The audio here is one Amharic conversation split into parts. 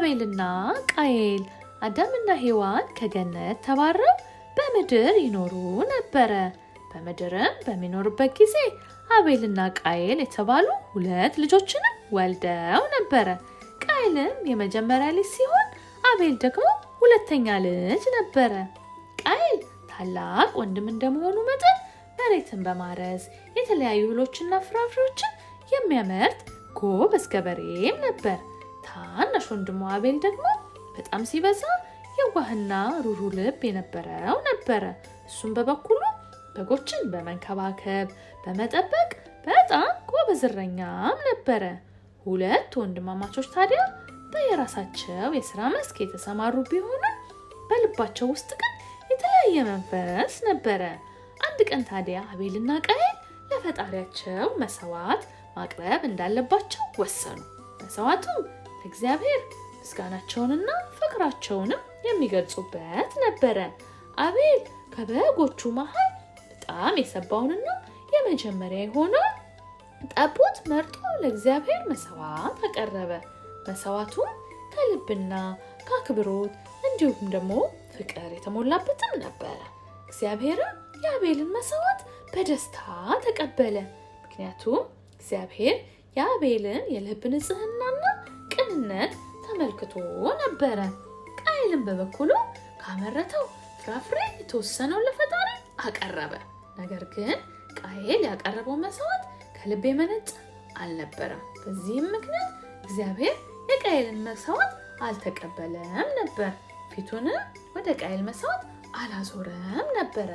አቤልና ቃየል አዳምና ሔዋን ከገነት ተባረው በምድር ይኖሩ ነበረ። በምድርም በሚኖሩበት ጊዜ አቤልና ቃየል የተባሉ ሁለት ልጆችንም ወልደው ነበረ። ቃየልም የመጀመሪያ ልጅ ሲሆን አቤል ደግሞ ሁለተኛ ልጅ ነበረ። ቃየል ታላቅ ወንድም እንደመሆኑ መጠን መሬትን በማረስ የተለያዩ እህሎችና ፍራፍሬዎችን የሚያመርት ጎበዝ ገበሬም ነበር። ታናሽ ወንድሙ አቤል ደግሞ በጣም ሲበዛ የዋህና ሩሩ ልብ የነበረው ነበረ። እሱም በበኩሉ በጎችን በመንከባከብ በመጠበቅ በጣም ጎበዝ እረኛም ነበረ። ሁለት ወንድማማቾች ታዲያ በየራሳቸው የሥራ መስክ የተሰማሩ ቢሆኑም በልባቸው ውስጥ ግን የተለያየ መንፈስ ነበረ። አንድ ቀን ታዲያ አቤልና ቃየል ለፈጣሪያቸው መስዋዕት ማቅረብ እንዳለባቸው ወሰኑ። መስዋዕቱም ለእግዚአብሔር ምስጋናቸውንና ፍቅራቸውንም የሚገልጹበት ነበረ። አቤል ከበጎቹ መሃል በጣም የሰባውንና የመጀመሪያ የሆነው ጠቦት መርጦ ለእግዚአብሔር መስዋዕት አቀረበ። መስዋዕቱም ከልብና ከአክብሮት እንዲሁም ደግሞ ፍቅር የተሞላበትም ነበረ። እግዚአብሔርም የአቤልን መስዋዕት በደስታ ተቀበለ። ምክንያቱም እግዚአብሔር የአቤልን የልብ ንጽህናና ቅንነት ተመልክቶ ነበረ። ቃየልም በበኩሉ ካመረተው ፍራፍሬ የተወሰነውን ለፈጣሪ አቀረበ። ነገር ግን ቃየል ያቀረበው መስዋዕት ከልብ የመነጨ አልነበረም። በዚህም ምክንያት እግዚአብሔር የቃየልን መስዋዕት አልተቀበለም ነበር። ፊቱንም ወደ ቃየል መስዋዕት አላዞረም ነበረ።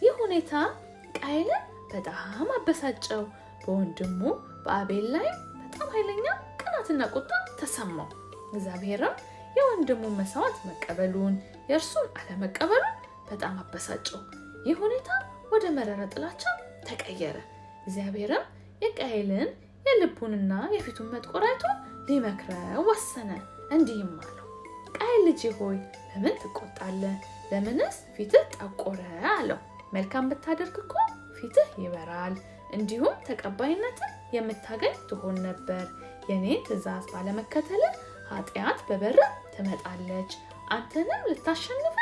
ይህ ሁኔታ ቃየልን በጣም አበሳጨው። በወንድሙ በአቤል ላይ በጣም ኃይለኛ ቅናትና ቁጣ ተሰማው። እግዚአብሔርም የወንድሙን መስዋዕት መቀበሉን የእርሱን አለመቀበሉን በጣም አበሳጨው። ይህ ሁኔታ ወደ መረረ ጥላቻ ተቀየረ። እግዚአብሔርም የቃየልን የልቡንና የፊቱን መጥቆር አይቶ ሊመክረው ወሰነ። እንዲህም አለው፣ ቃየል ልጄ ሆይ ለምን ትቆጣለህ? ለምንስ ፊትህ ጠቆረ? አለው። መልካም ብታደርግ እኮ ፊትህ ይበራል፣ እንዲሁም ተቀባይነትን የምታገኝ ትሆን ነበር። የኔን ትእዛዝ ባለመከተል ኃጢአት በበርህ ትመጣለች፣ አንተንም ልታሸንፍ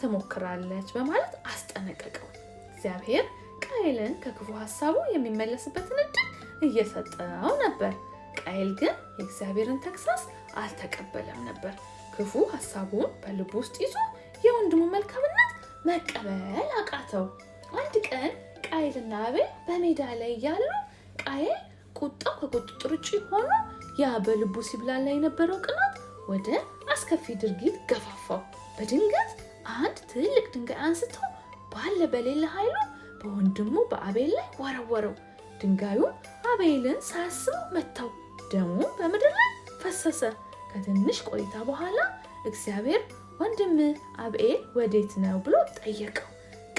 ትሞክራለች በማለት አስጠነቀቀው። እግዚአብሔር ቃየልን ከክፉ ሀሳቡ የሚመለስበትን እድል እየሰጠው ነበር። ቃየል ግን የእግዚአብሔርን ተግሳጽ አልተቀበለም ነበር። ክፉ ሀሳቡን በልቡ ውስጥ ይዞ የወንድሙ መልካምነት መቀበል አቃተው። አንድ ቀን ቃየልና አቤል በሜዳ ላይ እያሉ ቃየል ቁጣው ከቁጥጥር ውጭ ሆኖ ያ በልቡ ሲብላላ የነበረው ቅናት ወደ አስከፊ ድርጊት ገፋፋው። በድንገት አንድ ትልቅ ድንጋይ አንስቶ ባለ በሌለ ኃይሉ በወንድሙ በአቤል ላይ ወረወረው። ድንጋዩ አቤልን ሳያስበው መታው። ደሙ በምድር ላይ ፈሰሰ። ከትንሽ ቆይታ በኋላ እግዚአብሔር ወንድም አቤል ወዴት ነው ብሎ ጠየቀው።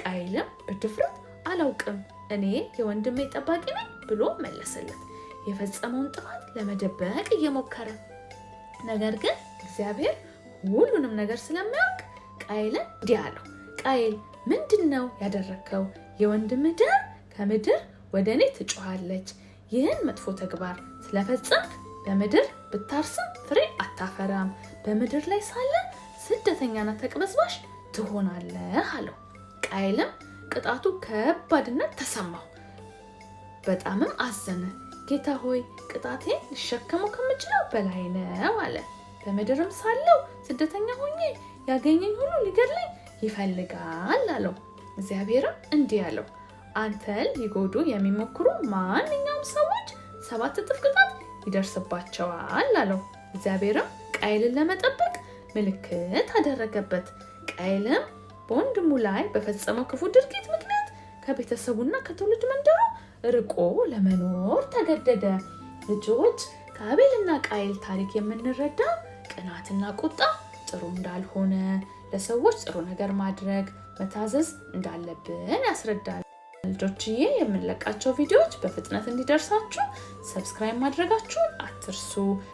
ቃየልም በድፍረት አላውቅም፣ እኔ የወንድሜ ጠባቂ ነኝ ብሎ መለሰለት። የፈጸመውን ጥፋት ለመደበቅ እየሞከረ ነገር ግን እግዚአብሔር ሁሉንም ነገር ስለሚያውቅ ቃየልን እንዲህ አለው፣ ቃየል ምንድን ነው ያደረግከው? የወንድምህ ደም ከምድር ወደ እኔ ትጮኻለች። ይህን መጥፎ ተግባር ስለፈጸምክ በምድር ብታርስም ፍሬ አታፈራም፣ በምድር ላይ ሳለ ስደተኛና ተቅበዝባዥ ትሆናለህ አለው። ቃየልም ቅጣቱ ከባድነት ተሰማው፣ በጣምም አዘነ። ጌታ ሆይ ቅጣቴን ልሸከመው ከምችለው በላይ ነው አለ። በምድርም ሳለው ስደተኛ ሆኜ ያገኘኝ ሁሉ ሊገድለኝ ይፈልጋል አለው። እግዚአብሔርም እንዲህ አለው፣ አንተን ሊጎዱ የሚሞክሩ ማንኛውም ሰዎች 7 እጥፍ ቅጣት ይደርስባቸዋል አለው። እግዚአብሔርም ቃየልን ለመጠበቅ ምልክት አደረገበት። ቃየልም በወንድሙ ላይ በፈጸመው ክፉ ድርጊት ምክንያት ከቤተሰቡና ከትውልድ መንደሩ ርቆ ለመኖር ተገደደ። ልጆች፣ ከአቤልና ቃየል ታሪክ የምንረዳው ቅናትና ቁጣ ጥሩ እንዳልሆነ፣ ለሰዎች ጥሩ ነገር ማድረግ መታዘዝ እንዳለብን ያስረዳል። ልጆችዬ፣ የምንለቃቸው ቪዲዮዎች በፍጥነት እንዲደርሳችሁ ሰብስክራይብ ማድረጋችሁን አትርሱ።